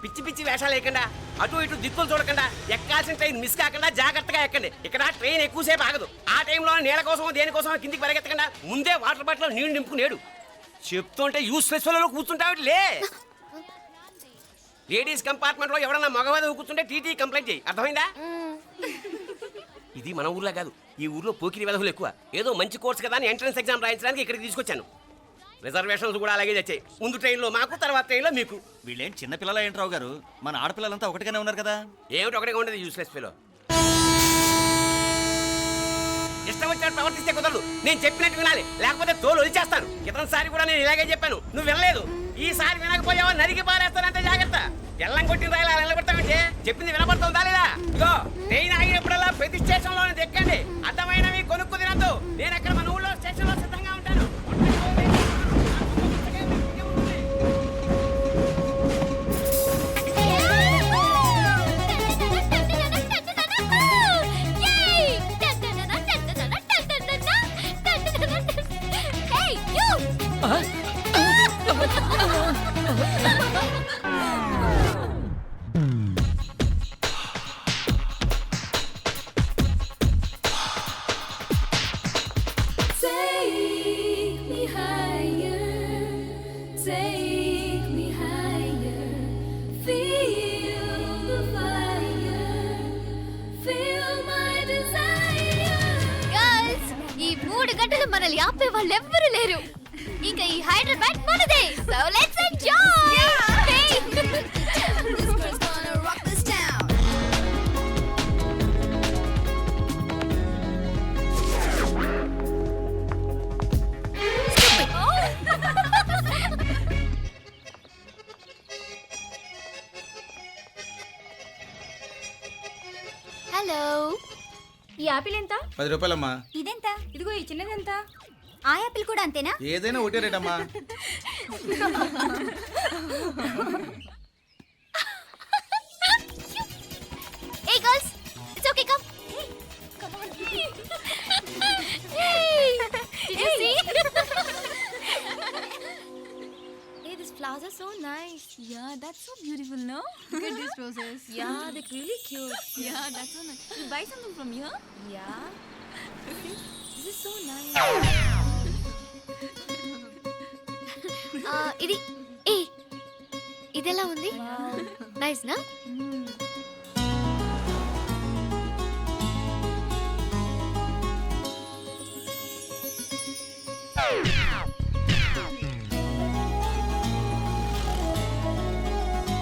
పిచ్చి పిచ్చి వేషాలు వేయకుండా అటు ఇటు దిక్కులు చూడకుండా ఎక్కాల్సిన ట్రైన్ మిస్ కాకుండా జాగ్రత్తగా ఎక్కండి. ఇక్కడ ట్రైన్ ఎక్కువసేపు ఆగదు. ఆ టైంలో నీళ్ళ కోసం దేనికోసం కిందికి పరిగెత్తకుండా ముందే వాటర్ బాటిల్ నీళ్లు నింపుకునేడు. చెప్తుంటే యూస్లెస్ లో కూర్చుంటావు లే. లేడీస్ కంపార్ట్మెంట్ లో ఎవడన్నా మగవాది కూర్చుంటే టీటీ కంప్లైంట్ చేయి. అర్థమైందా? ఇది మన ఊర్లో కాదు, ఈ ఊర్లో పోకిరి వెధవులు ఎక్కువ. ఏదో మంచి కోర్స్ కదా అని ఎంట్రన్స్ ఎగ్జామ్ రాయించడానికి ఇక్కడికి తీసుకొచ్చాను. రిజర్వేషన్స్ కూడా అలాగే వచ్చాయి. ముందు ట్రైన్లో మాకు, తర్వాత ట్రైన్లో మీకు. వీళ్ళేం చిన్న పిల్లల ఏంట్రావు గారు, మన ఆడపిల్లలంతా ఒకటిగానే ఉన్నారు కదా. ఏమిటి ఒకటిగా ఉండదు యూస్లెస్ ఫెలో. ఇష్టం వచ్చినట్టు ప్రవర్తిస్తే కుదరదు. నేను చెప్పినట్టు వినాలి, లేకపోతే తోలు వదిలేస్తాను. క్రితంసారి కూడా నేను ఇలాగే చెప్పాను, నువ్వు వినలేదు. ఈసారి వినకపోయావా నరికి పారేస్తానంటే జాగ్రత్త. ఎల్లం కొట్టిన రాయలు అలా నిలబడతామంటే చెప్పింది వినపడుతుందా లేదా? ఇగో ట్రైన్ ఆగినప్పుడల్లా ప్రతి స్టేషన్ లో ఎక్కండి. అర్థమైనవి కొనుక్కు తినద్దు. నేను అక్కడ మన ఊళ్ళో స్టేషన్ లో సిద్ధంగా ఉంటాను. మనల్ని ఆపే వాళ్ళు ఎవ్వరూ లేరు. ఇంకా ఈ హైదరాబాద్ మనదే. So let's enjoy. హలో, ఈ యాపిల్ ఎంత? 10 రూపాయలమ్మా. ఇదెంత? ఇదిగో ఈ చిన్నది ఎంత? ఆ యాపిల్ కూడా అంతేనా? ఏదైనా ఒకటే రేట్ అమ్మా. Hey girls, it's okay, come. Come on. Hey, did you see? Hey, these flowers are so nice. Yeah, that's so beautiful, no? Look at these roses. Yeah, they're really cute. Yeah, that's so nice. You buy something from here? Yeah. This is so nice. ఇది ఇదెలా ఉంది? Nice నా?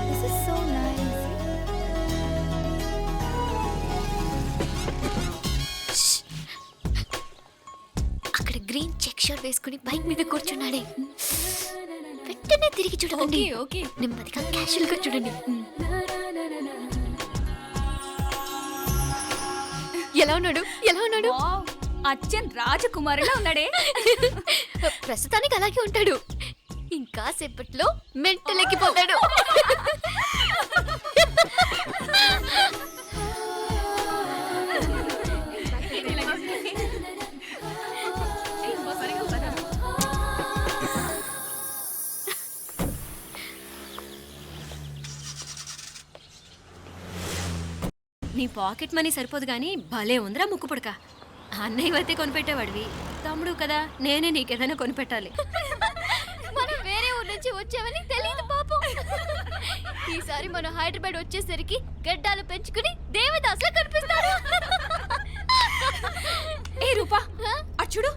This is so nice. అక్కడ green check shirt వేసుకుని bike మీద కూర్చున్నాడే. వెంటనే తిరిగి చూడండి. ఓకే నెమ్మదిగా క్యాషువల్ గా చూడండి. ఎలా ఉన్నాడు? ఎలా ఉన్నాడు? అచ్చన్ రాజకుమారులా ఉన్నాడే. ప్రస్తుతానికి అలాగే ఉంటాడు. ఇంకా సేపట్లో మెంటల్ ఎక్కిపోతాడు. నీ పాకెట్ మనీ సరిపోదు కానీ భలే ఉందిరా ముక్కు పుడక. అన్నయ్య అయితే కొనిపెట్టేవాడివి, తమ్ముడు కదా నేనే నీకేదైనా కొనిపెట్టాలి. మనం వేరే ఊరు నుంచి వచ్చామని తెలియదు పాపం. ఈసారి మనం హైదరాబాద్ వచ్చేసరికి గడ్డాలు పెంచుకుని దేవదాసులా కనిపిస్తారు. ఏ రూపా అచ్చుడు.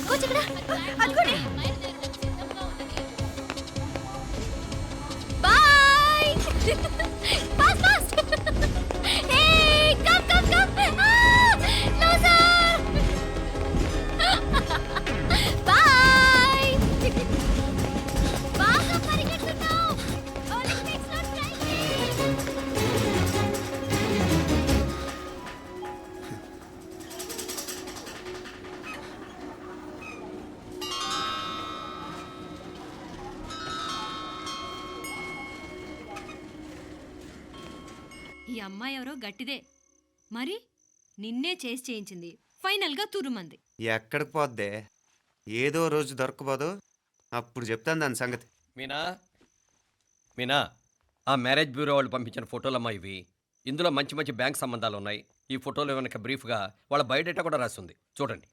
కోచ్ ఇక్కడ అనుకోండి. Boy. Fast fast. Hey come come come. Loser. Boy. బాగా పరిగెడుతున్నావు. ఒలింపిక్స్ లో ట్రై చేయి. ఈ అమ్మాయి ఎవరో గట్టిదే మరి నిన్నే చేసి చేయించింది ఫైనల్గా తురుమంది. ఎక్కడికి పోద్దే? ఏదో రోజు దొరకపోదు, అప్పుడు చెప్తాను దాని సంగతి. మీనా మీనా ఆ మ్యారేజ్ బ్యూరో వాళ్ళు పంపించిన ఫోటోలమ్మా ఇవి. ఇందులో మంచి మంచి బ్యాంక్ సంబంధాలు ఉన్నాయి. ఈ ఫోటోలు వెనక బ్రీఫ్గా వాళ్ళ బయోడేటా కూడా రాస్తుంది, చూడండి.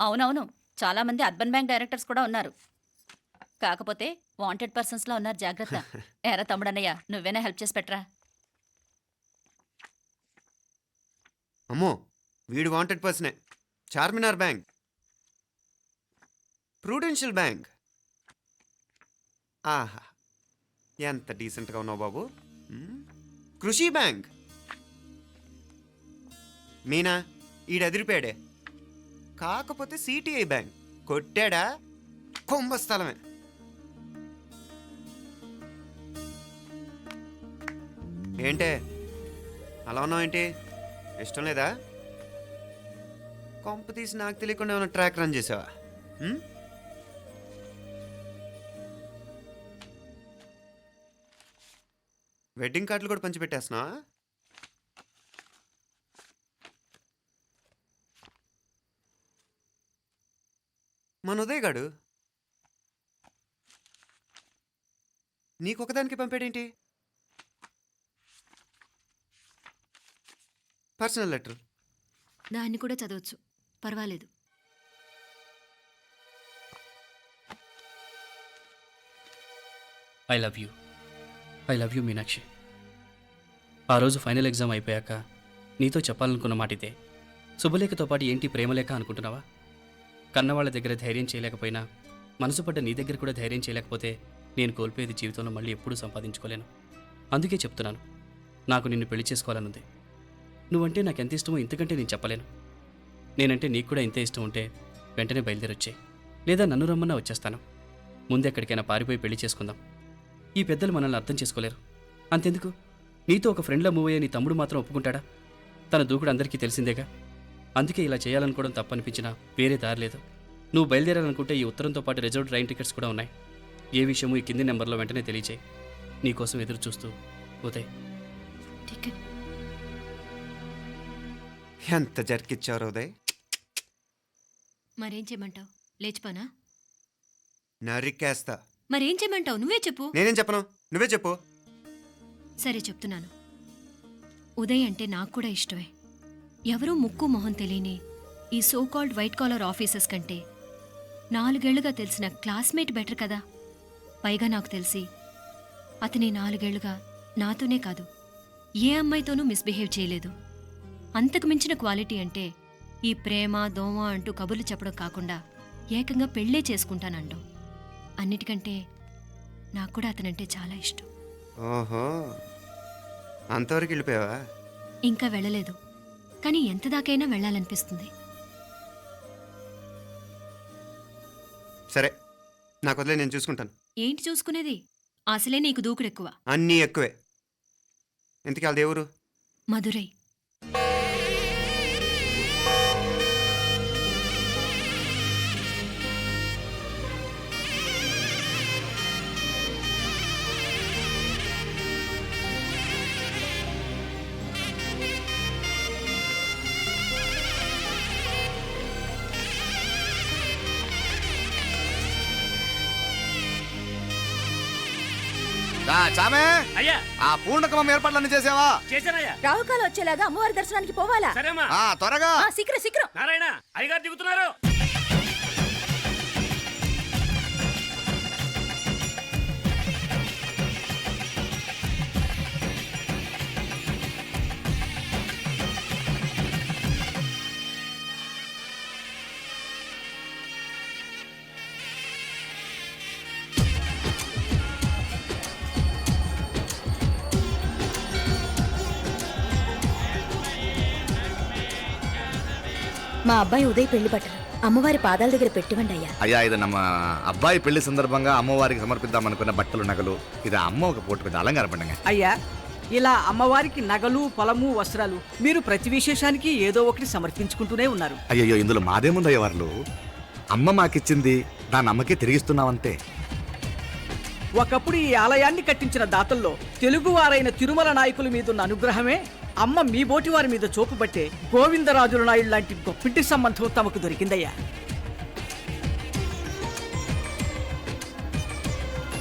అవునవును, చాలా మంది అర్బన్ బ్యాంక్ డైరెక్టర్స్ కూడా ఉన్నారు. కాకపోతే వాంటెడ్ పర్సన్స్ లో ఉన్నారు, జాగ్రత్త. ఎరా తమ్ముడన్నయ్య, నువ్వేనా హెల్ప్ చేసి పెట్టరా? అమ్మో, వీడు వాంటెడ్ పర్సనే. Charminar bank, prudential bank. ఆహా, ఎంత డీసెంట్గా ఉన్నావు బాబు. కృషి బ్యాంక్. మీనా, ఈడు ఎదిరిపోయాడే. కాకపోతే సిటిఐ బ్యాంక్ కొట్టాడా కుంభస్థలమే. ఏంటే అలా ఉన్నావు ఏంటి? ఇష్టం లేదా? కొంప తీసి నాకు తెలియకుండా ఏమైనా ట్రాక్ రన్ చేసావా? వెడ్డింగ్ కార్డులు కూడా పంచిపెట్టేస్తున్నా. మన ఉదయ్ గాడు నీకొకదానికి పంపాడేంటి? Personal letter. దాన్ని కూడా చదవచ్చు, పర్వాలేదు. I love you Meenakshi. ఆ రోజు ఫైనల్ ఎగ్జామ్ అయిపోయాక నీతో చెప్పాలనుకున్న మాట ఇదే. శుభలేఖతో పాటు ఏంటి ప్రేమలేఖ అనుకుంటున్నావా? కన్నవాళ్ళ దగ్గర ధైర్యం చేయలేకపోయినా మనసు పడ్డ నీ దగ్గర కూడా ధైర్యం చేయలేకపోతే నేను కోల్పోయేది జీవితంలో మళ్ళీ ఎప్పుడూ సంపాదించుకోలేను. అందుకే చెప్తున్నాను, నాకు నిన్ను పెళ్లి చేసుకోవాలనుంది. నువ్వంటే నాకు ఎంత ఇష్టమో ఇంతకంటే నేను చెప్పలేను. నేనంటే నీకు కూడా ఇంతే ఇష్టం ఉంటే వెంటనే బయలుదేరొచ్చాయి, లేదా నన్ను రమ్మన్నా వచ్చేస్తాను. ముందు ఎక్కడికైనా పారిపోయి పెళ్లి చేసుకుందాం. ఈ పెద్దలు మనల్ని అర్థం చేసుకోలేరు. అంతెందుకు, నీతో ఒక ఫ్రెండ్లా మూవ్ అయ్యే నీ తమ్ముడు మాత్రం ఒప్పుకుంటాడా? తన దూకుడు అందరికీ తెలిసిందేగా. అందుకే ఇలా చేయాలనుకోవడం తప్పనిపించినా వేరే దారి లేదు. నువ్వు బయలుదేరాలనుకుంటే ఈ ఉత్తరంతో పాటు రిజర్వ్ ట్రైన్ టికెట్స్ కూడా ఉన్నాయి. ఏ విషయమూ ఈ కింది నెంబర్లో వెంటనే తెలియచేయి. నీకోసం ఎదురు చూస్తూ ఉదయ్. టికెట్ ఎంత జరికిచ్చారు ఉదయ్. మరేం చేయమంటావు? లేచిపోనా? నరికేస్తా. మరేం చేయమంటావు? నువ్వే చెప్పు. నేనేం చెప్పను, నువ్వే చెప్పు. సరే చెప్తున్నాను. ఉదయ్ అంటే నాకు కూడా ఇష్టమే. ఎవరూ ముక్కు మొహం తెలియని ఈ సోకాల్డ్ వైట్ కాలర్ ఆఫీసర్స్ కంటే 4 ఏళ్లుగా తెలిసిన క్లాస్మేట్ బెటర్ కదా. పైగా నాకు తెలిసి అతని 4 ఏళ్లుగా నాతోనే కాదు ఏ అమ్మాయితోనూ మిస్బిహేవ్ చేయలేదు. అంతకు మించిన క్వాలిటీ అంటే ఈ ప్రేమ దోమ అంటూ కబుర్లు చెప్పడం కాకుండా ఏకంగా పెళ్ళే చేసుకుంటానండం. అన్నిటికంటే నాకు కూడా అతనంటే చాలా ఇష్టం. ఓహో, అంతవరకు వెళ్ళిపోయావా? ఇంకా వెళ్ళలేదు, కానీ ఎంత దాకైనా వెళ్ళాలనిపిస్తుంది. సరే, నాకు వదిలే, నేను చూసుకుంటాను. ఏంటి చూసుకునేది? అసలే నీకు దూకుడెక్కువ. అన్నీ ఎక్కువే. ఇంతకీ వాళ్ళ దేవురు? మధురై. చామే, అయ్యా, ఆ పూర్ణకమం ఏర్పాట్లన్నీ చేసావా? చేశానయ్యా. రాహుకాలం వచ్చేలాగా అమ్మవారి దర్శనానికి పోవాలా? సరేమ్మా. త్వరగా. శీఘ్రం. నారాయణ, అయ్యగారు దిగుతున్నారు. మా అబ్బాయి ఉదయ్ పెళ్లి బట్టలు అమ్మవారి పాదాల దగ్గర పెట్టివండి అయ్యా. అయ్యా, ఇది నమ్మ అబ్బాయి పెళ్లి సందర్భంగా అమ్మవారికి సమర్పిద్దామనుకున్న బట్టలు నగలు. ఇది అమ్మ ఒక పూట పెద్ద అలంకార పండుగ. అయ్యా, ఇలా అమ్మవారికి నగలు పొలము వస్త్రాలు మీరు ప్రతి విశేషానికి ఏదో ఒకటి సమర్పించుకుంటూనే ఉన్నారు. అయ్యయ్యో, ఇందులో మాదేముందయ్య వాళ్ళు. అమ్మ మాకిచ్చింది దాని అమ్మకే తిరిగిస్తున్నామంతే. ఒకప్పుడు ఈ ఆలయాన్ని కట్టించిన దాతల్లో తెలుగువారైన తిరుమల నాయకుల మీదున్న అనుగ్రహమే అమ్మ మీ బోటి వారి మీద చూపుబట్టే గోవిందరాజుల నాయుడు లాంటి గొప్పింటి సంబంధం తమకు దొరికిందయ్యా.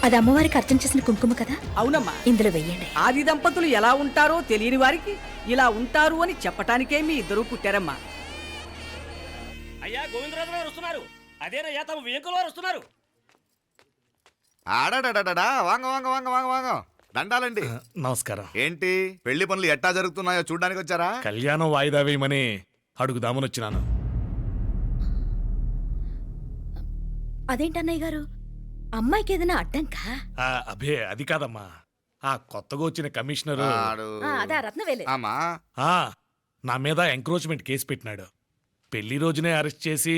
అది అమ్మవారికి అర్చన చేసిన కుంకుమ కదా? అవునమ్మా. ఇందులో వెయ్యండి. ఆది దంపతులు ఎలా ఉంటారో తెలియని వారికి ఇలా ఉంటారు అని చెప్పటానికే మీ ఇద్దరు పుట్టారమ్మా. అయ్యా గోవిందరాజు గారు వస్తున్నారు. అదేనయ్యా తమ వెంకుల వారు వస్తున్నారు. ఆడాడా వాంగ వాంగ వాంగ వాంగ వాంగ దండాలండి. నమస్కారం. ఏంటి పెళ్లి పనులు ఎట్టా జరుగుతున్నాయో చూడడానికి వచ్చారా? కళ్యాణం వాయిదా వేయమని అడుగుదామని వచ్చినాను. అదేంటన్నయ్య గారు, అమ్మాయికి ఏదైనా అడ్డంకా? అభే అది కాదమ్మా, ఆ కొత్తగా వచ్చిన కమిషనర్ అదా రత్నవేలే. ఆమా నా మీద ఎంక్రోచ్మెంట్ కేసు పెట్టినాడు. పెళ్లి రోజునే అరెస్ట్ చేసి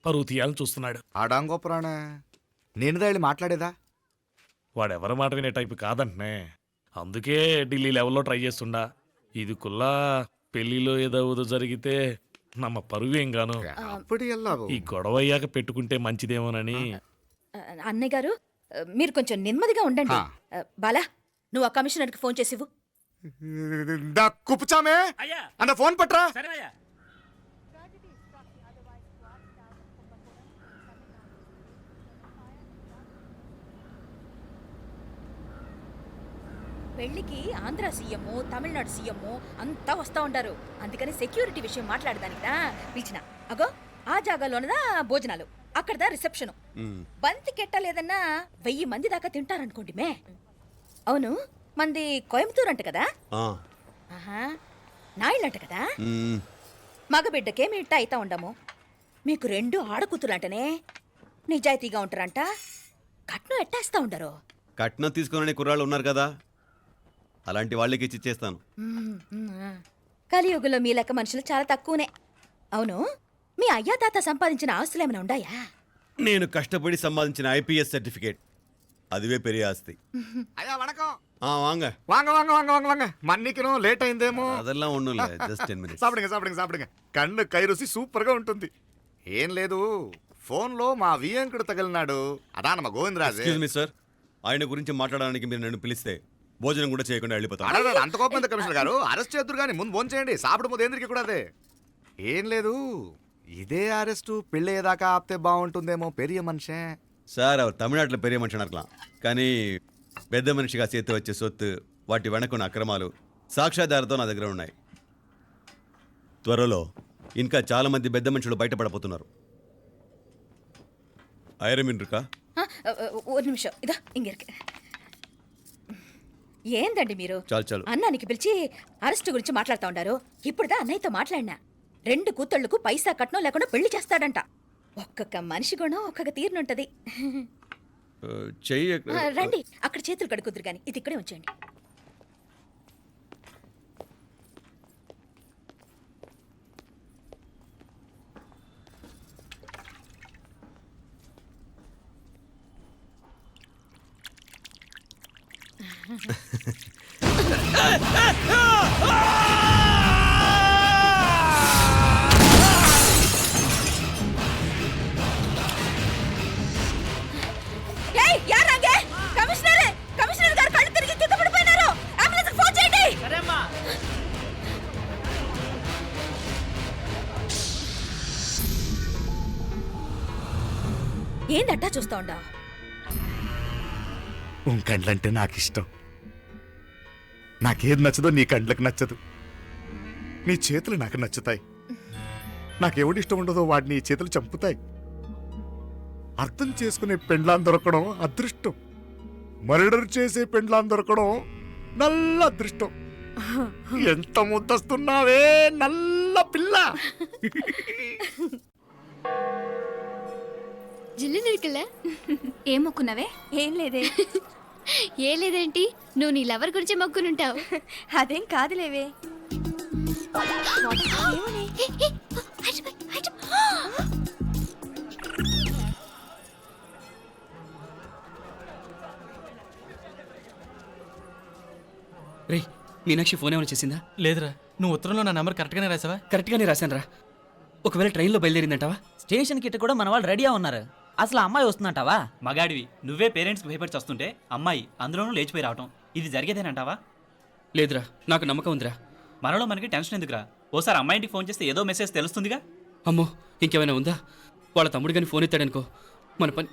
పరువు తీయాలని చూస్తున్నాడు. ఆడాంగో పురాణ నేను వెళ్ళి మాట్లాడేదా? వాడెవరి మాట వినే టైపు కాదంటనే. అందుకే ఢిల్లీ లెవెల్లో ట్రై చేస్తుండా. ఇది కుల్లా పెళ్లిలో ఏదో జరిగితే నమ్మ పరువేం గాను. ఈ గొడవ అయ్యాక పెట్టుకుంటే మంచిదేమోనని. అన్నయ్య గారు మీరు కొంచెం నెమ్మదిగా ఉండండి. బాలా, నువ్వు ఆ కమిషనర్కి ఫోన్ చేసివు. కుప్పుచామే అన్న ఫోన్ పట్రా. పెళ్లికి ఆంధ్ర సీఎం, తమిళనాడు సీఎం అంతా వస్తా ఉంటారు. అందుకని సెక్యూరిటీ విషయం మాట్లాడదానికిదా పిలిచిన. అగో ఆ జాగాలోనదా భోజనాలు, అక్కడదా రిసెప్షన్. బంతి కెట్టలేదన్నా 1000 మంది దాకా తింటారనుకోండి మే. అవును, మంది కోయంబత్తూర్ అంట కదా? నాయుళ్ళంట కదా? మగబిడ్డకే మీ ఇట్ట అయితా ఉండము. మీకు 2 ఆడకూతులంటనే నిజాయితీగా ఉంటారంట. కట్నం ఎట్టేస్తా ఉండరు. కట్నం తీసుకునే కుర్రాళ్ళు ఉన్నారు కదా, అలాంటి వాళ్ళకి ఇచ్చేస్తాను. కలియుగంలో మీ లెక్క మనుషులు చాలా తక్కువనే. అవును, మీ అయ్యా తాత సంపాదించిన ఆస్తులు ఏమైనా ఉన్నాయా? నేను కష్టపడి సంపాదించిన ఐపీఎస్ సర్టిఫికేట్, అదివే పెరిగే ఆస్తి. అయ్యా వణకం. వాంగ వాంగ వాంగ వాంగ వాంగ వాంగ మన్నికినో లేట్ అయిందేమో. అదెల్లా ఉండు, జస్ట్ 10 minutes. సాப்பிடுங்க కన్ను కై రుచి సూపర్ గా ఉంటుంది. ఏం లేదు, ఫోన్ లో మా వియంకుడు తగిలినాడు. అదా నమ్మ గోవిందరాజు. ఎక్స్క్యూజ్ మీ సార్, ఆయన గురించి మాట్లాడడానికి మీరు నన్ను పిలిస్తే భోజనం కూడా చేయకుండా వెళ్ళిపోతాను. అంత కోపం ఎంత కమిషనర్ గారు? అరెస్ట్ చేద్దరు కానీ ముందు ఫోన్ చేయండి. సాపిడు ముందు ఏంద్రికి కూడా అదే. ఏం లేదు, ఇదే అరెస్టు పెళ్ళేదాకా ఆపితే బాగుంటుందేమో. పెరియ మనిషే సార్, அவர் తమిళనాడులో పెరియ మనిషి అనర్కలాం, కానీ పెద్ద మనిషిగా చేతి వచ్చే సొత్తు, వాటి వెనకున్న అక్రమాలు సాక్ష్యాధారాలతో నా దగ్గర ఉన్నాయి. త్వరలో ఇంకా చాలా మంది పెద్ద మనుషులు బయటపడబోతున్నారు. ఐరమిన్రుకా ఒక నిమిషం, ఇదా ఇంగిరికి. ఏందండి మీరు చాలు అన్నానికి పిలిచి అరెస్ట్ గురించి మాట్లాడుతూ ఉండారు. ఇప్పుడుదా అన్నయ్యతో మాట్లాడినా 2 కూతుళ్లకు పైసా కట్నం లేకుండా పెళ్లి చేస్తాడంట. ఒక్కొక్క మనిషి గుణం ఒక్కొక్క తీరునుంటది. చెయ్యి రండి, అక్కడ చేతులు కడుకుదురు గాని ఇది ఇక్కడే ఉంచండి. కమిషనర్ గారు కళ్ళు తిరిగి కింద పడిపోయినారు. అంబులెన్స్ ఫోన్ చేయండి. ఏందట్టా చూస్తా ఉండా? కండ్లంటే నాకు ఇష్టం. నాకేది నచ్చదో నీ కండ్లకు నచ్చదు. నీ చేతులు నాకు నచ్చుతాయి. నాకెవడి ఇష్టం ఉండదో వాడు నీ చేతులు చంపుతాయి. అర్థం చేసుకునే పెండ్లాం దొరకడం అదృష్టం. మర్డర్ చేసే పెండ్లాం దొరకడం నల్ల అదృష్టం. ఎంత ముద్దస్తున్నావే నల్ల పిల్ల. జిల్లు నిరికలే. ఏం మొక్కున్నావే? ఏం లేదే. ఏ లేదేంటి, నువ్వు నీ లవర్ గురించి మొక్కునుంటావు. అదేం కాదులేవే. రే, మీనాక్షి ఫోన్ ఏమైనా చేసిందా? లేదురా. నువ్వు ఉత్తరంలో నా నెంబర్ కరెక్ట్గానే రాసావా? కరెక్ట్గానే రాశాను రా. ఒకవేళ ట్రైన్లో బయలుదేరిందంటావా? స్టేషన్ కిட்ட కూడా మన వాళ్ళు రెడీగా ఉన్నారు. అసలు ఆ అమ్మాయి వస్తుందంటావా? మగాడివి నువ్వే పేరెంట్స్కి భయపడి వస్తుంటే అమ్మాయి అందులోనూ లేచిపోయి రావటం ఇది జరిగేదేనంటావా? లేదురా, నాకు నమ్మకం ఉందిరా. మనలో మనకి టెన్షన్ ఎందుకురా? ఓసారి అమ్మాయి ఇంటికి ఫోన్ చేస్తే ఏదో మెసేజ్ తెలుస్తుందిగా. అమ్మో, ఇంకేమైనా ఉందా? వాళ్ళ తమ్ముడు కానీ ఫోన్ ఎత్తాడనుకో, మన పని.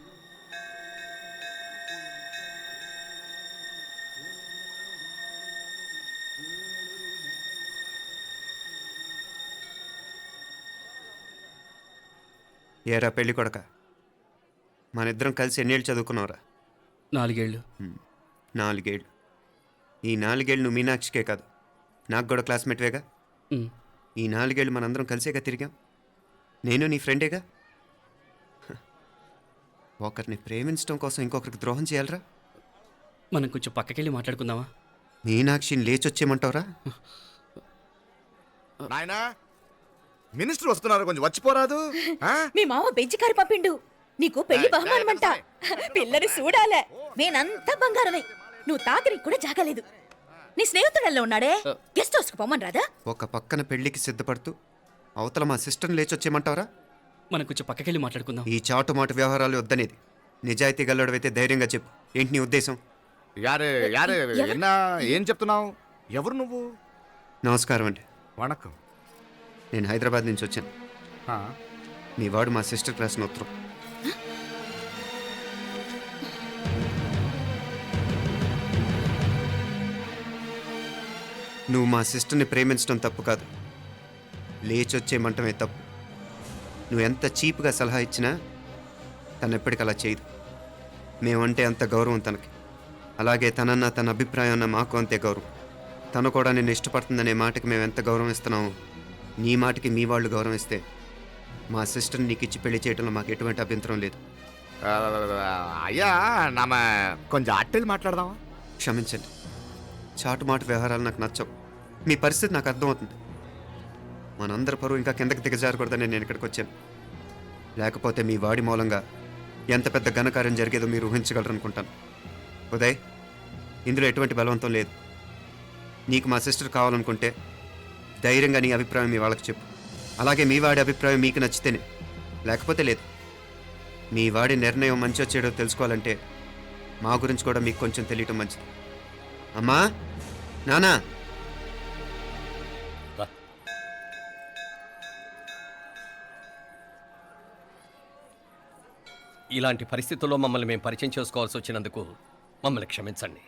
ఏరా పెళ్ళి కొడక, మన ఇద్దరం కలిసి ఎన్నేళ్ళు చదువుకున్నావురా? 4 ఏళ్ళు. 4 ఏళ్ళు. ఈ 4 ఏళ్ళు నువ్వు మీనాక్షికే కాదు, నాకు కూడా క్లాస్మేట్వేగా. ఈ 4 ఏళ్ళు మనందరం కలిసేగా తిరిగాం. నేను నీ ఫ్రెండేగా. ఒకరిని ప్రేమించడం కోసం ఇంకొకరికి ద్రోహం చేయాలరా? మనం కొంచెం పక్కకెళ్ళి మాట్లాడుకుందామా? మీనాక్షిని లేచొచ్చేయమంటావురా? నాయనా, మినిస్టర్ వస్తున్నారు, కొంచెం వచ్చిపోరాదు. మీ మామ బెంచి కారు పంపిండు. నీకు పెళ్లి బహుమానమంట. పిల్లని చూడాలే. నేనంతా బంగారమే. నువ్వు తాగరికి కూడా జాగలేదు. నీ స్నేహితుడల్లో ఉన్నాడే, గెస్ట్ హౌస్కి పొమ్మని రాదా? ఒక పక్కన పెళ్లికి సిద్ధపడుతూ అవతల మా సిస్టర్ని లేచొచ్చేయమంటావురా? మనం కొంచెం పక్కకెళ్ళి మాట్లాడుకుందాం. ఈ చాటు మాట వ్యవహారాలు వద్దనేది. నిజాయితీ గల్లడవైతే ధైర్యంగా చెప్పు. ఏంటి నీ ఉద్దేశం? యారే యారే, ఎన్నా ఏం చెప్తున్నావు? ఎవరు నువ్వు? నమస్కారం అండి. వణకం. నేను హైదరాబాద్ నుంచి వచ్చాను. మీ వాడు మా సిస్టర్ రాసిన ఉత్తరం. నువ్వు మా సిస్టర్ని ప్రేమించడం తప్పు కాదు, లేచొచ్చేయమంటమే తప్పు. నువ్వు ఎంత చీప్గా సలహా ఇచ్చినా తను ఎప్పటికీ అలా చేయదు. మేమంటే అంత గౌరవం తనకి, అలాగే తనన్న తన అభిప్రాయం అన్న మాకు అంతే గౌరవం. తను కూడా నిన్ను ఇష్టపడుతుందనే మాటకి మేము ఎంత గౌరవం ఇస్తున్నామో నీ మాటకి మీ వాళ్ళు గౌరవం ఇస్తే మా సిస్టర్ని నీకు ఇచ్చి పెళ్లి చేయడంలో మాకు ఎటువంటి అభ్యంతరం లేదు. అయ్యా, నామ కొంచెం అట్టెళ్ళి మాట్లాడదామా? క్షమించండి, చాటుమాటు వ్యవహారాలు నాకు నచ్చవు. మీ పరిస్థితి నాకు అర్థమవుతుంది. మనందరి పరువు ఇంకా కిందకి దిగజారకూడదని నేను ఇక్కడికి వచ్చాను. లేకపోతే మీ వాడి మూలంగా ఎంత పెద్ద ఘనకార్యం జరిగేదో మీరు ఊహించగలరు అనుకుంటాను. ఉదయ్, ఇందులో ఎటువంటి బలవంతం లేదు. నీకు మా సిస్టర్ కావాలనుకుంటే ధైర్యంగా నీ అభిప్రాయం మీ వాళ్ళకి చెప్పు. అలాగే మీ వాడి అభిప్రాయం మీకు నచ్చితేనే, లేకపోతే లేదు. మీ వాడి నిర్ణయం మంచి వచ్చేడో తెలుసుకోవాలంటే మా గురించి కూడా మీకు కొంచెం తెలియటం మంచిది. అమ్మా, నానా. ఇలాంటి పరిస్థితుల్లో మమ్మల్ని మేము పరిచయం చేసుకోవాల్సి వచ్చినందుకు మమ్మల్ని క్షమించండి.